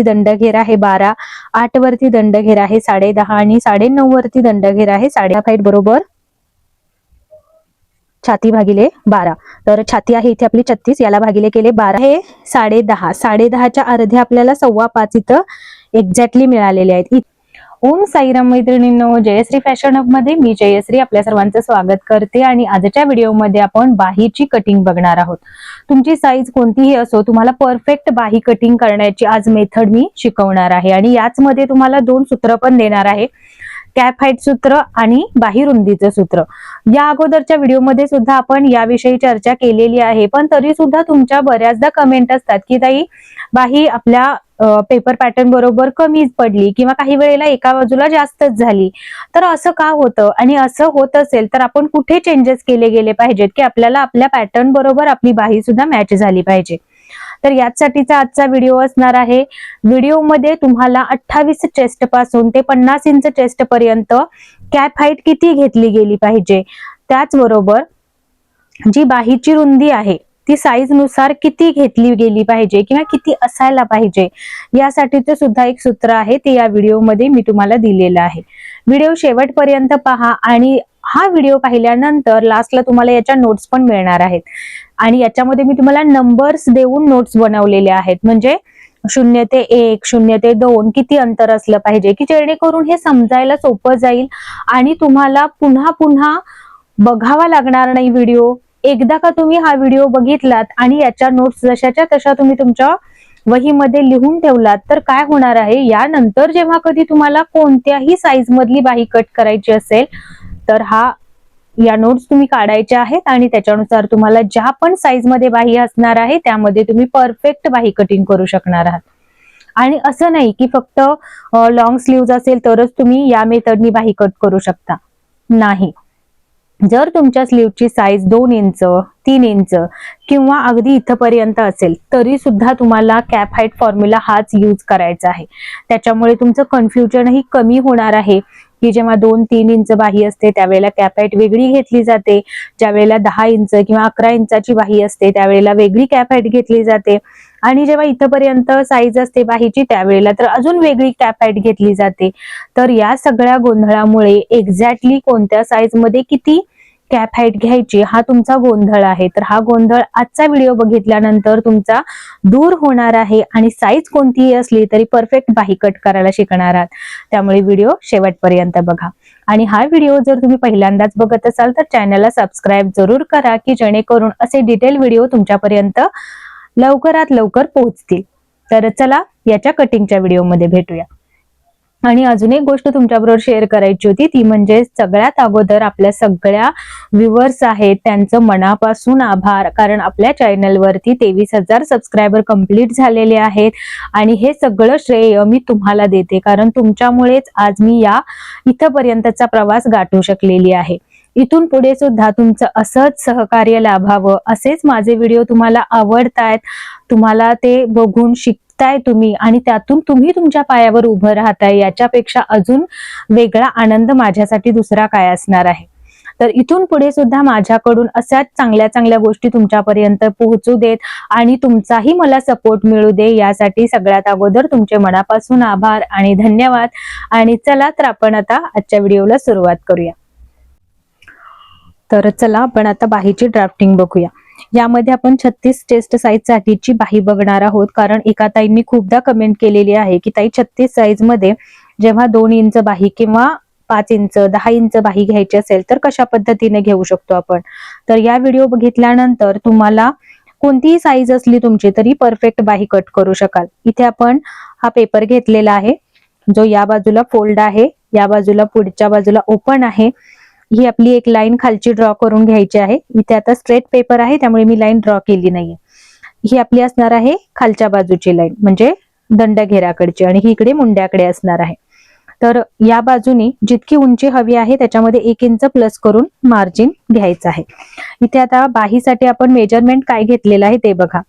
दंडघेर आहे 12, 8 वरती दंडघेर आहे 10.5 आणि 9.5 वरती दंडघेर आहे 6.5 फाईट बरोबर छाती भागिले 12. तर छाती आहे इथे आपली 36, याला भागिले केले 12 हे 10.5. 10.5च्या अर्धे आपल्याला 5.25 इथं एक्झॅक्टली मिळालेले आहेत. ओम साईराम मैत्रिणींनो, जयश्री फॅशन हब मध्ये मी जयश्री आपल्या सर्वांचं स्वागत करते. आणि आजच्या व्हिडिओमध्ये आपण बाहीची कटिंग बघणार आहोत. तुमची साईज कोणतीही असो, तुम्हाला परफेक्ट बाही कटिंग करण्याची आज मेथड मी शिकवणार आहे. आणि याच मध्ये तुम्हाला 2 सूत्र पण देणार आहे, कॅप हाईट सूत्र आणि बाही रुंदीचं सूत्र. या अगोदरच्या व्हिडिओमध्ये सुद्धा आपण याविषयी चर्चा केलेली आहे, पण तरी सुद्धा तुमच्या बऱ्याचदा कमेंट असतात की ताई बाही आपल्या पेपर पॅटर्न बरोबर कमी पडली किंवा काही वेळेला एका बाजूला जास्तच झाली. तर असं का होतं, आणि असं होत असेल तर आपण कुठे चेंजेस केले गेले पाहिजेत की आपल्याला आपल्या पॅटर्न बरोबर आपली बाही सुद्धा मॅच झाली पाहिजे. तर यासाठीचा आजचा व्हिडिओ असणार आहे. व्हिडिओमध्ये तुम्हाला 28 चेस्ट पासून ते 50 इंच चेस्ट पर्यंत कॅप हाईट किती घेतली गेली पाहिजे, त्याचबरोबर जी बाहीची रुंदी आहे ती साईज नुसार किती घेतली गेली पाहिजे किंवा किती असायला पाहिजे, यासाठीचे सुद्धा एक सूत्र आहे, ते या व्हिडिओमध्ये मी तुम्हाला दिलेलं आहे. व्हिडिओ शेवटपर्यंत पहा. आणि हा व्हिडिओ पाहिल्यानंतर लास्टला तुम्हाला याच्या नोट्स पण मिळणार आहेत. आणि याच्यामध्ये मी तुम्हाला नंबर्स देऊन नोट्स बनवलेले आहेत, म्हणजे 0 ते 1, 0 ते 2 किती अंतर असलं पाहिजे, की जेणेकरून हे समजायला सोपं जाईल आणि तुम्हाला पुन्हा पुन्हा बघावा लागणार नाही व्हिडिओ. एकदा का तुम्ही हा व्हिडिओ बघितलात आणि याच्या नोट्स जशाच्या तशा तुम्ही तुमच्या वहीमध्ये लिहून ठेवलात, तर काय होणार आहे, यानंतर जेव्हा कधी तुम्हाला कोणत्याही साईज मधली बाही कट करायची असेल तर या नोट्स तुम्ही काढायच्या आहेत आणि त्याच्यानुसार तुम्हाला ज्या पण साईज मध्ये बाही असणार आहे त्यामध्ये तुम्ही परफेक्ट बाही कटिंग करू शकणार आहात. आणि असं नाही की फक्त लॉंग स्लीव्ह असेल तरच तुम्ही या मेथडनी बाही कट करू शकता, नाही. जर तुमच्या स्लीवची साईज 2 इंच 3 इंच किंवा अगदी इथपर्यंत असेल तरी सुद्धा तुम्हाला कॅप हाईट फॉर्म्युला हाच यूज करायचा आहे. त्याच्यामुळे तुमचं कन्फ्युजनही कमी होणार आहे की जेव्हा 2-3 इंच बाही असते त्यावेळेला कॅप हाईट वेगळी घेतली जाते, ज्या वेळेला 10 इंच किंवा 11 इंचाची बाही असते त्यावेळेला वेगळी कॅप हाईट घेतली जाते, आणि जेव्हा इथपर्यंत साईज असते बाहीची त्यावेळेला तर अजून वेगळी कॅप हाईट घेतली जाते. तर या सगळ्या गोंधळामुळे एक्झॅक्टली कोणत्या साईज मध्ये किती कॅप हाईट घ्यायची हा तुमचा गोंधळ आहे. तर हा गोंधळ आजचा व्हिडिओ बघितल्यानंतर तुमचा दूर होणार आहे आणि साईज कोणतीही असली तरी परफेक्ट बाही कट करायला शिकणार आहात. त्यामुळे व्हिडिओ शेवटपर्यंत बघा. आणि हा व्हिडिओ जर तुम्ही पहिल्यांदाच बघत असाल तर चॅनलला सबस्क्राईब जरूर करा, की जेणेकरून असे डिटेल व्हिडिओ तुमच्यापर्यंत लवकरात लवकर पोहोचतील. तर चला याच्या कटिंगच्या व्हिडिओमध्ये भेटूया. आणि अजून एक गोष्ट तुमच्याबरोबर शेअर करायची होती, ती म्हणजे सगळ्यात अगोदर आपल्या सगळ्या व्ह्युअर्स आहेत त्यांचं मनापासून आभार, कारण आपल्या चॅनलवरती 23,000 सबस्क्रायबर कंप्लीट झालेले आहेत. आणि हे सगळं श्रेय मी तुम्हाला देते, कारण तुमच्यामुळेच आज मी या इथपर्यंतचा प्रवास गाठू शकलेली आहे. इथून पुढे सुद्धा तुमचं असंच सहकार्य लाभावं, असेच माझे व्हिडिओ तुम्हाला आवडतायत, तुम्हाला ते बघून शिकताय तुम्ही आणि त्यातून तुम्ही तुमच्या पायावर उभं राहताय, याच्यापेक्षा अजून वेगळा आनंद माझ्यासाठी दुसरा काय असणार आहे. तर इथून पुढे सुद्धा माझ्याकडून अशाच चांगल्या चांगल्या गोष्टी तुमच्यापर्यंत पोहोचू देत आणि तुमचाही मला सपोर्ट मिळू दे, यासाठी सगळ्यात अगोदर तुमचे मनापासून आभार आणि धन्यवाद. आणि चला तर आपण आता आजच्या व्हिडिओला सुरुवात करूया. तर चला आपण आता बाहीची ड्राफ्टिंग बघूया. यामध्ये आपण 36 चेस्ट साईज साठीची बाही बघणार आहोत, कारण एका ताईंनी खूपदा कमेंट केलेली आहे की ताई 36 साईज मध्ये जेव्हा 2 इंच बाही किंवा 5 इंच 10 इंच बाही घ्यायची असेल तर कशा पद्धतीने घेऊ शकतो आपण. तर या व्हिडिओ बघितल्यानंतर तुम्हाला कोणतीही साईज असली तुमची तरी परफेक्ट बाही कट करू शकाल. इथे आपण हा पेपर घेतलेला आहे, जो या बाजूला फोल्ड आहे, या बाजूला पुढच्या बाजूला ओपन आहे. ही आपली एक लाईन खालची ड्रॉ करून घ्यायची आहे. इथे आता स्ट्रेट पेपर आहे त्यामुळे मी लाईन ड्रॉ केली नाहीये. ही आपली असणार आहे खालच्या बाजूची लाईन, म्हणजे दंडघेराकडची, आणि ही इकडे मुंड्याकडे असणार आहे. तर या बाजूनी जितकी उंची हवी आहे त्याच्यामध्ये 1 इंच प्लस करून मार्जिन घ्यायचं आहे. इथे आता बाहीसाठी आपण मेजरमेंट काय घेतलेलं आहे ते बघा.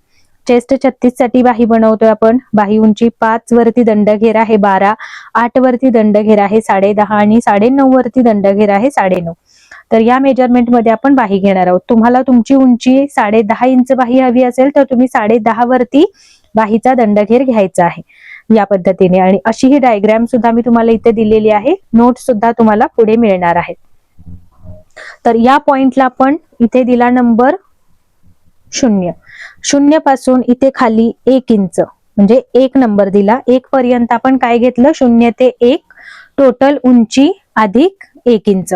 चेस्ट 36 साठी बाही बनवतोय आपण. बाही उंची 5 वरती दंडघेर आहे 12, 8 वरती दंडघेर आहे 10.5 आणि 9.5 वरती दंडघेर आहे 9.5. तर या मेजरमेंट मध्ये आपण बाही घेणार आहोत. तुम्हाला तुमची उंची 10.5 इंच बाही हवी असेल तर तुम्ही 10.5 वरती बाहीचा दंडघेर घ्यायचा आहे. या पद्धतीने. आणि अशी ही डायग्राम सुद्धा मी तुम्हाला इथे दिलेली आहे, नोट सुद्धा तुम्हाला पुढे मिळणार आहेत. तर या पॉइंटला आपण इथे दिला नंबर 0. 0 पासून इथे खाली 1 इंच म्हणजे 1 नंबर दिला. 1 पर्यंत आपण काय घेतलं, 0 ते 1 टोटल उंची अधिक 1 इंच.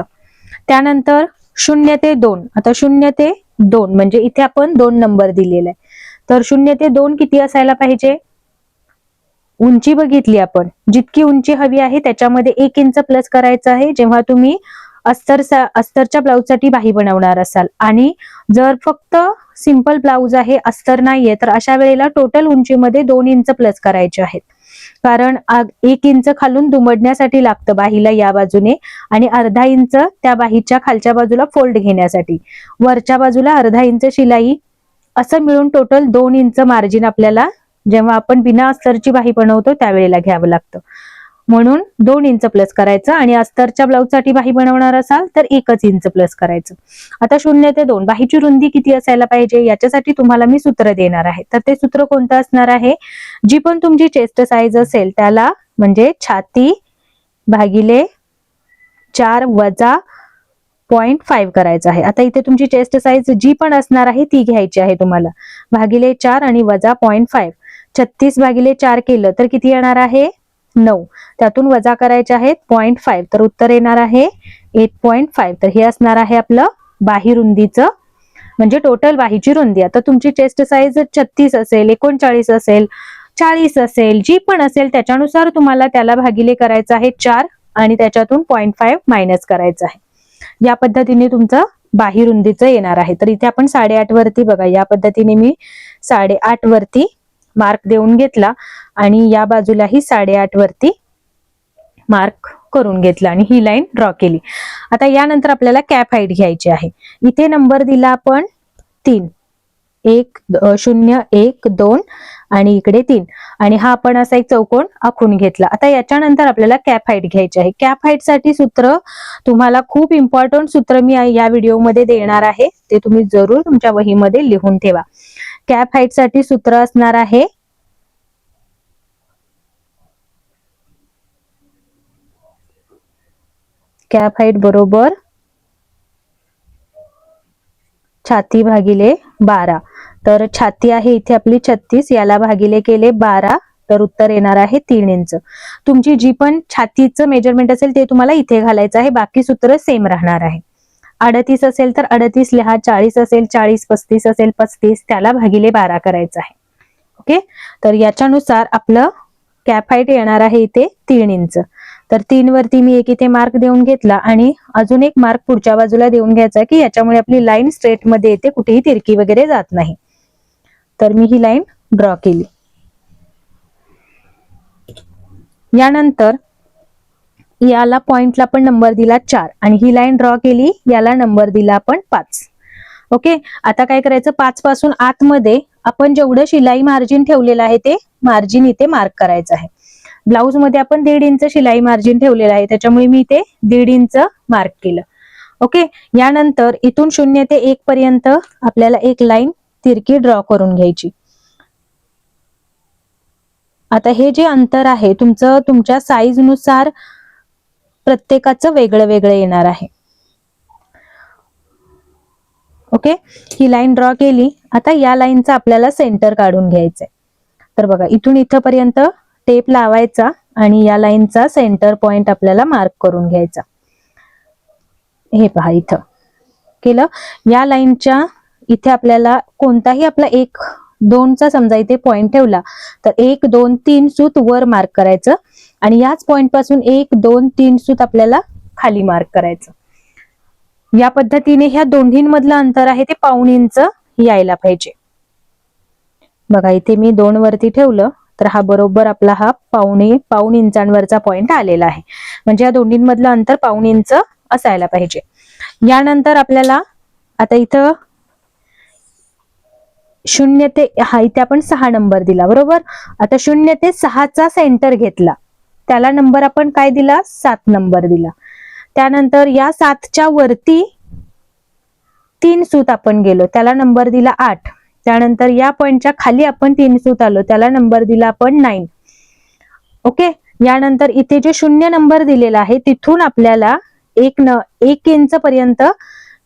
त्यानंतर 0 ते 2, आता 0 ते 2 म्हणजे इथे आपण 2 नंबर दिलेला आहे. तर 0 ते 2 किती असायला पाहिजे, उंची बघितली आपण, जितकी उंची हवी आहे त्याच्यामध्ये 1 इंच प्लस करायचं आहे जेव्हा तुम्ही अस्तरच्या ब्लाउजसाठी बाही बनवणार असाल. आणि जर फक्त सिंपल ब्लाउज आहे, अस्तर नाहीये, तर अशा वेळेला टोटल उंचीमध्ये 2 इंच प्लस करायचे आहेत. कारण 1 इंच खालून दुमडण्यासाठी लागतं बाहीला या बाजूने, आणि अर्धा इंच त्या बाहीच्या खालच्या बाजूला फोल्ड घेण्यासाठी, वरच्या बाजूला अर्धा इंच शिलाई, असं मिळून टोटल 2 इंच मार्जिन आपल्याला जेव्हा आपण बिना अस्तरची बाही बनवतो त्यावेळेला घ्यावं लागतं. म्हणून 2 इंच प्लस करायचं. आणि अस्तरच्या ब्लाउजसाठी बाही बनवणार असाल तर 1 इंच प्लस करायचं. आता 0 ते 2 बाहीची रुंदी किती असायला पाहिजे याच्यासाठी तुम्हाला मी सूत्र देणार आहे. तर ते सूत्र कोणतं असणार आहे, जी पण तुमची चेस्ट साईज असेल त्याला म्हणजे छाती भागिले 4 वजा 0.5 करायचं आहे. आता इथे तुमची चेस्ट साईज जी पण असणार आहे ती घ्यायची आहे तुम्हाला, भागिले 4 आणि वजा 0.5. 36 भागिले 4 केलं तर किती येणार आहे, 9. त्यातून वजा करायचे आहेत 0.5, तर उत्तर येणार आहे 8.5. तर हे असणार आहे आपलं बाही रुंदीचं म्हणजे टोटल बाहीची रुंदी. आता तुमची चेस्ट साईज 36 असेल, 39 असेल, 40 असेल, जी पण असेल त्याच्यानुसार तुम्हाला त्याला भागिले करायचं आहे 4 आणि त्याच्यातून 0.5 मायनस करायचं आहे. या पद्धतीने तुमचं बाही रुंदीचं येणार आहे. तर इथे आपण 8.5 वरती बघा, या पद्धतीने मी 8.5 वरती मार्क देऊन घेतला आणि या बाजूलाही 8.5 वरती मार्क करून घेतला आणि ही लाईन ड्रॉ केली. आता यानंतर आपल्याला कॅप हाईट घ्यायची आहे. इथे नंबर दिला आपण 3, 1 0 1 2 आणि इकडे 3, आणि हा आपण असा एक चौकोन आखून घेतला. आता याच्यानंतर आपल्याला कॅप हाईट घ्यायची आहे. कॅप हाईट साठी सूत्र तुम्हाला खूप इम्पॉर्टंट सूत्र मी या व्हिडिओमध्ये देणार आहे, ते तुम्ही जरूर तुमच्या वहीमध्ये लिहून ठेवा. कॅप हाईट साठी सूत्र असणार आहे कॅप हाईट बरोबर छाती भागिले 12. तर छाती आहे इथे आपली 36, याला भागिले केले 12, तर उत्तर येणार आहे 3 इंच. तुमची जी पण छातीचं मेजरमेंट असेल ते तुम्हाला इथे घालायचं आहे, बाकी सूत्र सेम राहणार आहे. 38 असेल तर 38 लिहा, 40 असेल 40, 35 असेल 35, त्याला भागिले 12 करायचं आहे. ओके, तर याच्यानुसार आपलं कॅप हाईट येणार आहे इथे 3 इंच. तर 3 वरती मी एक इथे मार्क देऊन घेतला आणि अजून एक मार्क पुढच्या बाजूला देऊन घ्यायचा की याच्यामुळे आपली लाईन स्ट्रेट मध्ये येते, कुठेही तिरकी वगैरे जात नाही. तर मी ही लाईन ड्रॉ केली. यानंतर याला पॉइंटला आपण नंबर दिला 4 आणि ही लाईन ड्रॉ केली, याला नंबर दिला आपण 5. ओके, आता काय करायचं, 5 पासून आतमध्ये आपण जेवढं शिलाई मार्जिन ठेवलेलं आहे ते मार्जिन इथे मार्क करायचं आहे. ब्लाऊज मध्ये आपण 1.5 इंच शिलाई मार्जिन ठेवलेलं आहे, त्याच्यामुळे मी इथे 1.5 इंच मार्क केलं. ओके, यानंतर इथून 0 ते 1 पर्यंत आपल्याला एक लाईन तिरकी ड्रॉ करून घ्यायची. आता हे जे अंतर आहे तुमचं तुमच्या साईज नुसार प्रत्येकाचं वेगळं वेगळं येणार आहे. ओके, ही लाईन ड्रॉ केली. आता या लाईनचा आपल्याला सेंटर काढून घ्यायचंय. तर बघा, इथून इथपर्यंत टेप लावायचा आणि या लाईनचा सेंटर पॉइंट आपल्याला मार्क करून घ्यायचा. हे पहा, इथं केलं. या लाईनच्या इथे आपल्याला कोणताही आपला 1 2 चा समजा इथे पॉइंट ठेवला तर 1 2 3 सूत वर मार्क करायचं आणि याच पॉइंट पासून 1 2 3 सूत आपल्याला खाली मार्क करायचं. या पद्धतीने ह्या दोन्हींमधलं अंतर आहे ते 1.5 इंच यायला पाहिजे. बघा, इथे मी 2 वरती ठेवलं तर हा बरोबर आपला हा 1.5 इंचांवरचा पॉइंट आलेला आहे. म्हणजे या दोन्हींमधलं अंतर 1.5 इंच असायला पाहिजे. यानंतर आपल्याला आता इथं 0 ते हा इथे आपण 6 नंबर दिला बरोबर. आता 0 ते 6 चा सेंटर घेतला, त्याला नंबर आपण काय दिला, 7 नंबर दिला. त्यानंतर या 7च्या वरती 3 सूत आपण गेलो, त्याला नंबर दिला 8. त्यानंतर या पॉइंटच्या खाली आपण 3 सूत आलो, त्याला नंबर दिला आपण 9. ओके, यानंतर इथे जे 0 नंबर दिलेला आहे तिथून आपल्याला 1 इंच पर्यंत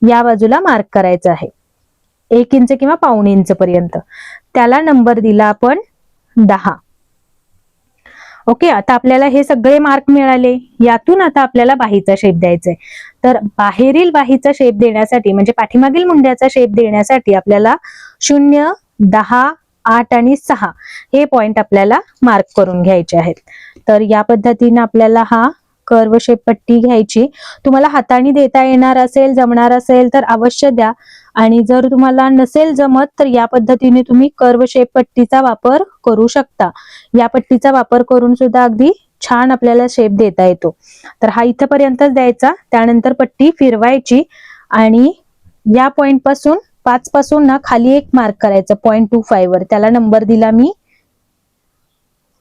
या बाजूला मार्क करायचं आहे. 1 इंच किंवा पाऊण इंच पर्यंत, त्याला नंबर दिला आपण 10. ओके, आता आपल्याला हे सगळे मार्क मिळाले. यातून आता आपल्याला बाहीचा शेप द्यायचा आहे. तर बाहेरील बाहीचा शेप देण्यासाठी म्हणजे पाठीमागील मुंड्याचा शेप देण्यासाठी आपल्याला 0, 10, 8 आणि 6 हे पॉइंट आपल्याला मार्क करून घ्यायचे आहेत. तर या पद्धतीने आपल्याला हा कर्व शेप पट्टी घ्यायची. तुम्हाला हाताने देता येणार असेल, जमणार असेल तर अवश्य द्या, आणि जर तुम्हाला नसेल जमत तर या पद्धतीने तुम्ही कर्व शेप पट्टीचा वापर करू शकता. या पट्टीचा वापर करून सुद्धा अगदी छान आपल्याला शेप देता येतो. तर हा इथपर्यंतच द्यायचा, त्यानंतर पट्टी फिरवायची आणि या पॉइंट पासून 5 पासून ना खाली एक मार्क करायचं 0.25 वर, त्याला नंबर दिला मी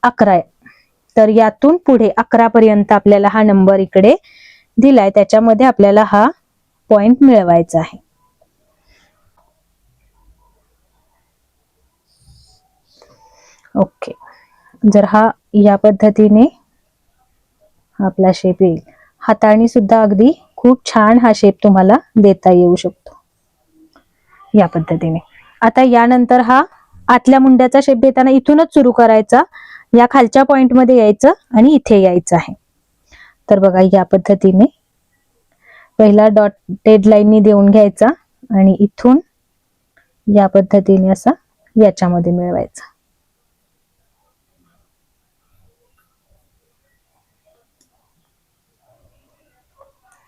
11. तर यातून पुढे 11 पर्यंत आपल्याला हा नंबर इकडे दिलाय, त्याच्यामध्ये आपल्याला हा पॉइंट मिळवायचा आहे. ओके, जर हा या पद्धतीने आपला शेप येईल. हाताने सुद्धा अगदी खूप छान हा शेप तुम्हाला देता येऊ शकतो या पद्धतीने. आता यानंतर हा आतल्या मुंड्याचा शेप देताना इथूनच सुरू करायचा, या खालच्या पॉइंट मध्ये यायचं आणि इथे यायचं आहे. तर बघा या पद्धतीने पहिला डॉटेड लाईननी देऊन घ्यायचा आणि इथून या पद्धतीने असा याच्यामध्ये मिळवायचा.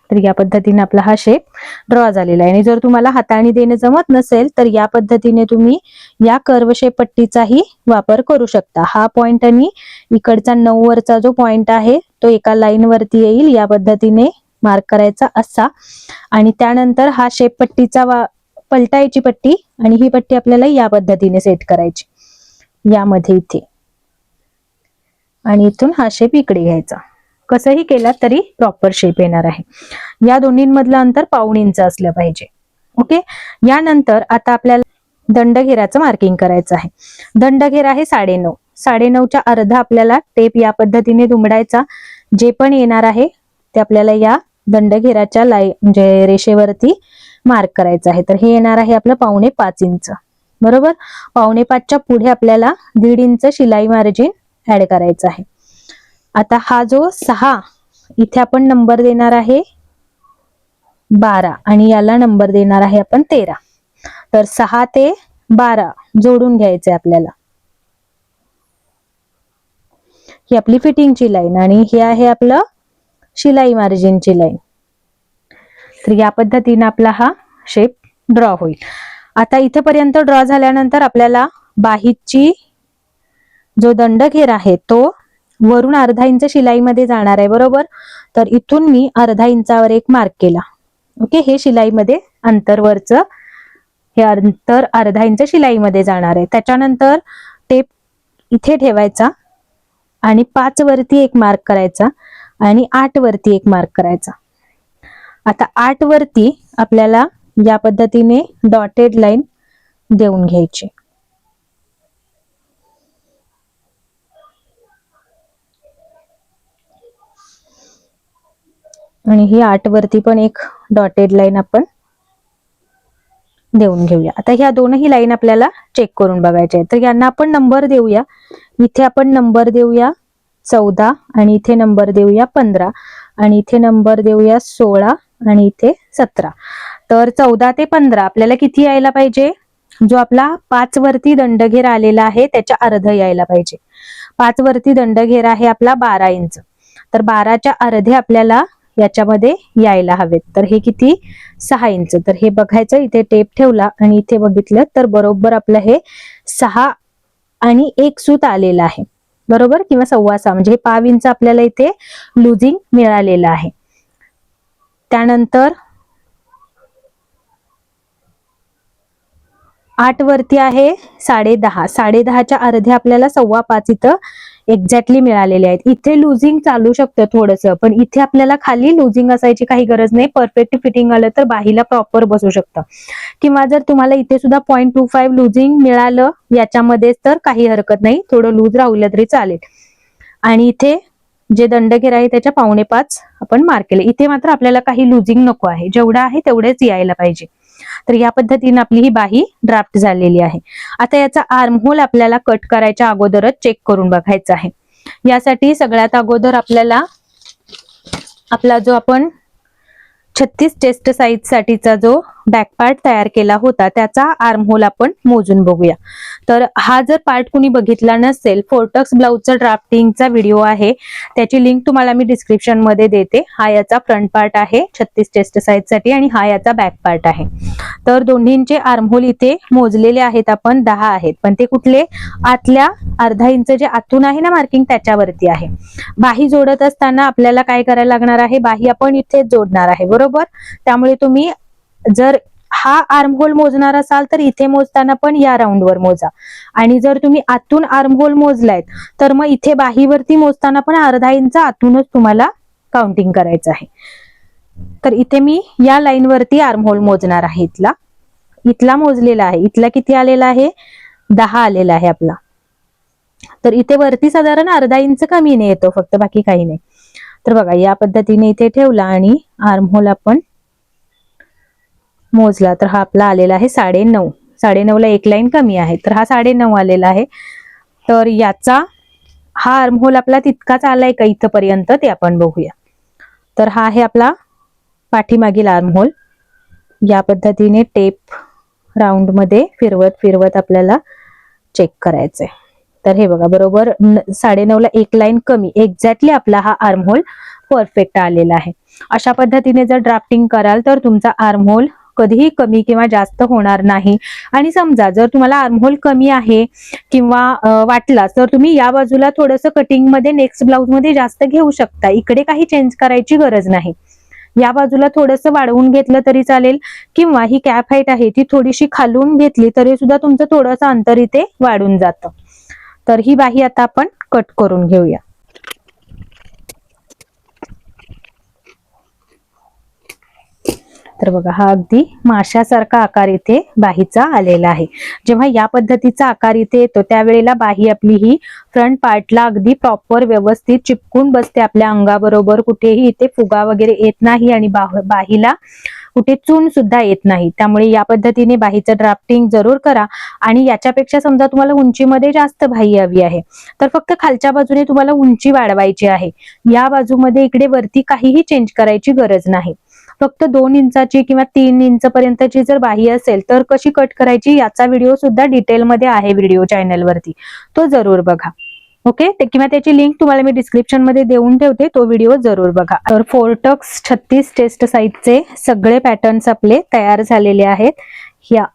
तर या पद्धतीने आपला हा शेप ड्रॉ झालेला आहे. आणि जर तुम्हाला हाताने देणे जमत नसेल तर या पद्धतीने तुम्ही या कर्व शेप पट्टीचाही वापर करू शकता. हा पॉइंट आणि इकडचा 9 वरचा जो पॉइंट आहे तो एका लाईन वरती येईल, या पद्धतीने मार्क करायचा असा. आणि त्यानंतर हा शेप पट्टीचा पलटायची पट्टी, आणि ही पट्टी आपल्याला या पद्धतीने सेट करायची यामध्ये इथे, आणि इथून हा शेप इकडे घ्यायचा. कसंही केला तरी प्रॉपर शेप येणार आहे. या दोन्हींमधलं अंतर पाऊण इंच असलं पाहिजे. ओके, यानंतर आता आपल्याला दंडघेराचं मार्किंग करायचं आहे. दंडघेर आहे 9.5. 9.5च्या अर्धा आपल्याला टेप या पद्धतीने दुमडायचा. जे पण येणार आहे ते आपल्याला या दंडघेराच्या म्हणजे रेषेवरती मार्क करायचं आहे. तर हे येणार आहे आपलं 5.25 इंच. बरोबर, 5.25च्या पुढे आपल्याला 1.5 इंच शिलाई मार्जिन ऍड करायचं आहे. आता हा जो 6 इथे आपण नंबर देणार आहे 12 आणि याला नंबर देणार आहे आपण 13. तर 6 ते 12 जोडून घ्यायचे आपल्याला. ही आपली फिटिंगची लाईन आणि ही आहे आपलं शिलाई मार्जिनची लाईन. तर या पद्धतीने आपला हा शेप ड्रॉ होईल. आता इथेपर्यंत ड्रॉ झाल्यानंतर आपल्याला बाहीची जो दंडघेर आहे तो वरून अर्धा इंच शिलाईमध्ये जाणार आहे. बरोबर, तर इथून मी अर्धा इंचावर एक मार्क केला. ओके, हे शिलाईमध्ये अंतरवरचं हे अंतर अर्धा इंच शिलाईमध्ये जाणार आहे. त्याच्यानंतर टेप इथे ठेवायचा आणि 5 वरती एक मार्क करायचा आणि 8 वरती एक मार्क करायचा. आता 8 वरती आपल्याला या पद्धतीने डॉटेड लाईन देऊन घ्यायची. आणि ही 8 वरती पण एक डॉटेड लाईन आपण देऊन घेऊया. आता ह्या दोनही लाईन आपल्याला चेक करून बघायच्या आहेत. तर यांना आपण नंबर देऊया. इथे आपण नंबर देऊया 14 आणि इथे नंबर देऊया 15 आणि इथे नंबर देऊया 16 आणि इथे 17. तर 14 ते 15 आपल्याला किती यायला पाहिजे? जो आपला 5 वरती दंडघेर आलेला आहे त्याच्या अर्ध यायला पाहिजे. 5 वरती दंडघेर आहे आपला 12 इंच. तर 12च्या अर्धे आपल्याला याच्यामध्ये यायला हवेत. तर हे किती? 6 इंच. तर हे बघायचं, इथे टेप ठेवला आणि इथे बघितलं तर बरोबर आपलं हे 6 आणि 1 सूत आलेलं आहे. बरोबर, किंवा 6.25 म्हणजे हे पाव इंच आपल्याला इथे लुजिंग मिळालेलं आहे. त्यानंतर 8 वरती आहे 10.5. 10.5च्या अर्धे आपल्याला 5.25 इथं एक्झॅक्टली मिळालेले आहेत. इथे लुजिंग चालू शकतं थोडंसं, पण इथे आपल्याला खाली लुजिंग असायची काही गरज नाही. परफेक्ट फिटिंग आलं तर बाहीला प्रॉपर बसू शकतं. किंवा जर तुम्हाला इथे सुद्धा 0.25 लुजिंग मिळालं याच्यामध्ये तर काही हरकत नाही, थोडं लूज राहिलं तरी चालेल. आणि इथे जे दंडघेर आहे त्याच्या 5.25 आपण मार्क केले. इथे मात्र आपल्याला काही लुजिंग नको आहे, जेवढं आहे तेवढेच यायला पाहिजे. तर या पद्धतीने आपली ही बाही ड्राफ्ट झालेली आहे. आता याचा आर्म होल आपल्याला कट करायच्या अगोदरच चेक करून बघायचा आहे. यासाठी सगळ्यात अगोदर आपल्याला आपला जो आपण 36 चेस्ट साइज साठीचा जो बॅक पार्ट तयार केला होता त्याचा आर्म होल आपण मोजून बघूया. तर हा जर पार्ट कुणी बघितला नसेल, फोर्टक्स ब्लाउजचा ड्राफ्टिंगचा व्हिडिओ आहे, त्याची लिंक तुम्हाला मी डिस्क्रिप्शन मध्ये देते. हा याचा फ्रंट पार्ट आहे 36 चेस्ट साइज साठी आणि हा याचा बॅक पार्ट आहे. तर दोन्हींचे आर्म होल इथे मोजलेले आहेत आपण 10 आहेत, पण ते कुठले, आतल्या अर्धा इंच जे आतून आहे ना मार्किंग त्याच्यावरती आहे. बाही जोडत असताना आपल्याला काय करायला लागणार आहे, बाही आपण इथे जोडणार आहे बरोबर. त्यामुळे तुम्ही जर हा आर्म होल मोजणार असाल तर इथे मोजताना पण या राऊंड वर मोजा, आणि जर तुम्ही आतून आर्म होल मोजलायत तर मग इथे बाहीवरती मोजताना पण अर्धा इंच आतूनच तुम्हाला काउंटिंग करायचं आहे. तर इथे मी या लाईन वरती आर्म होल मोजणार आहे. इथला मोजलेला आहे, इथला किती आलेला आहे, 10 आलेला आहे आपला. तर इथे वरती साधारण अर्धा इंच कमीने येतो फक्त, बाकी काही नाही. तर बघा या पद्धतीने इथे ठेवला आणि आर्म होल आपण मोजला तर हा आपला आलेला आहे 9.5. 9.5 ला एक लाईन कमी आहे, तर हा 9.5 आलेला आहे. तर याचा हा आर्म होल आपला तितकाच आलाय का इथपर्यंत ते आपण बघूया. तर हा आहे आपला पाठीमागील आर्म होल. या पद्धतीने टेप राऊंड मध्ये फिरवत फिरवत आपल्याला चेक करायचंय. तर हे बघा बरोबर 9.5 ला एक लाईन कमी, एक्झॅक्टली आपला हा आर्म होल परफेक्ट आलेला आहे. अशा पद्धतीने जर ड्राफ्टिंग कराल तर तुमचा आर्म होल कधीही कमी किंवा जास्त होणार नाही. आणि समजा जर तुम्हाला आर्म होल कमी आहे किंवा वाटला तर तुम्ही या बाजूला थोडंसं कटिंग मध्ये नेक्स्ट ब्लाउज मध्ये जास्त घेऊ शकता, इकडे काही चेंज करायची गरज नाही. या बाजूला थोडंसं वाढवून घेतलं तरी चालेल, किंवा ही कॅप हाईट आहे ती थोडीशी खालून घेतली तरी सुद्धा तुमचं थोडंसं अंतर इथे वाढून जातं. तर ही बाही आता आपण कट करून घेऊया. तर बघा हा अगदी माशासारखा आकार इथे बाहीचा आलेला आहे. जेव्हा या पद्धतीचा आकार इथे येतो त्यावेळेला बाही आपली ही फ्रंट पार्टला अगदी प्रॉपर व्यवस्थित चिपकून बसते आपल्या अंगाबरोबर. कुठेही इथे फुगा वगैरे येत नाही आणि बाहीला कुठे चून सुद्धा येत नाही. त्यामुळे या पद्धतीने बाहीचं ड्राफ्टिंग जरूर करा. आणि याच्यापेक्षा समजा तुम्हाला उंचीमध्ये जास्त बाही हवी आहे तर फक्त खालच्या बाजूने तुम्हाला उंची वाढवायची आहे. या बाजूमध्ये इकडे वरती काहीही चेंज करायची गरज नाही. फक्त 2 इंचाची किंवा 3 इंच पर्यंतची जर बाही असेल तर कशी कट करायची याचा व्हिडिओ सुद्धा डिटेलमध्ये आहे व्हिडिओ चॅनल वरती, तो जरूर बघा. ओके, किंवा त्याची लिंक तुम्हाला मी डिस्क्रिप्शन मध्ये देऊन ठेवते, तो व्हिडिओ जरूर बघा. तर फोर्टक्स 36 चेस्ट साइजचे सगळे पॅटर्न्स आपले तयार झालेले आहेत.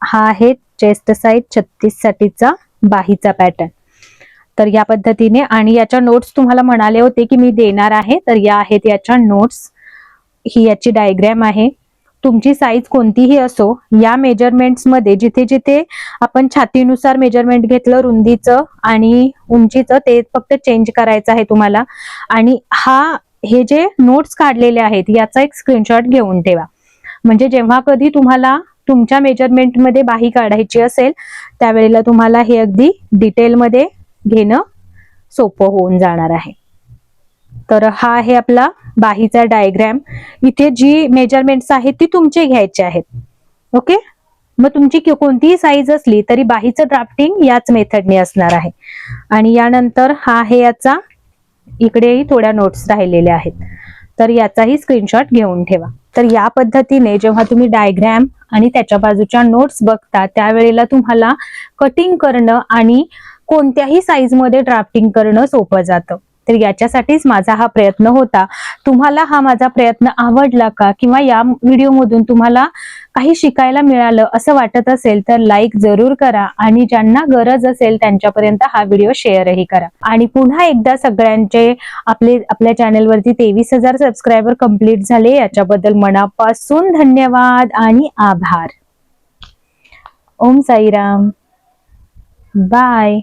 हा आहे चेस्ट साइज 36 साठीचा बाहीचा पॅटर्न. तर या पद्धतीने, आणि याच्या नोट्स तुम्हाला म्हणाले होते की मी देणार आहे, तर या आहेत याच्या नोट्स. ही याची डायग्रॅम आहे. तुमची साईज कोणतीही असो, या मेजरमेंट्स मध्ये जिथे जिथे आपण छातीनुसार मेजरमेंट घेतलं रुंदीचं आणि उंचीचं ते फक्त चेंज करायचं आहे तुम्हाला. आणि हे जे नोट्स काढलेले आहेत याचा एक स्क्रीनशॉट घेऊन ठेवा, म्हणजे जेव्हा कधी तुम्हाला तुमच्या मेजरमेंट मध्ये बाही काढायची असेल त्यावेळेला तुम्हाला हे अगदी डिटेलमध्ये घेणं सोपं होऊन जाणार आहे. तर हा आहे आपला बाहीचा डायग्रॅम. इथे जी मेजरमेंट्स आहेत ती तुमचे घ्यायचे आहेत. ओके, मग तुमची कोणतीही साईज असली तरी बाहीचं ड्राफ्टिंग याच मेथडने असणार आहे. आणि यानंतर हा आहे याचा, इकडेही थोड्या नोट्स राहिलेल्या आहेत, तर याचाही स्क्रीनशॉट घेऊन ठेवा. तर या पद्धतीने जेव्हा तुम्ही डायग्रॅम आणि त्याच्या बाजूच्या नोट्स बघता त्यावेळेला तुम्हाला कटिंग करणं आणि कोणत्याही साईज मध्ये ड्राफ्टिंग करणं सोपं जातं. तर याच्यासाठीच माझा हा प्रयत्न होता. तुम्हाला हा माझा प्रयत्न आवडला का, किंवा या व्हिडिओ मधून तुम्हाला काही शिकायला मिळालं असं वाटत असेल तर लाईक जरूर करा, आणि ज्यांना गरज असेल त्यांच्यापर्यंत हा व्हिडिओ शेअरही करा. आणि पुन्हा एकदा सगळ्यांचे आपल्या चॅनलवरती 23,000 सबस्क्रायबर कंप्लीट झाले, याच्याबद्दल मनापासून धन्यवाद आणि आभार. ओम साईराम. बाय.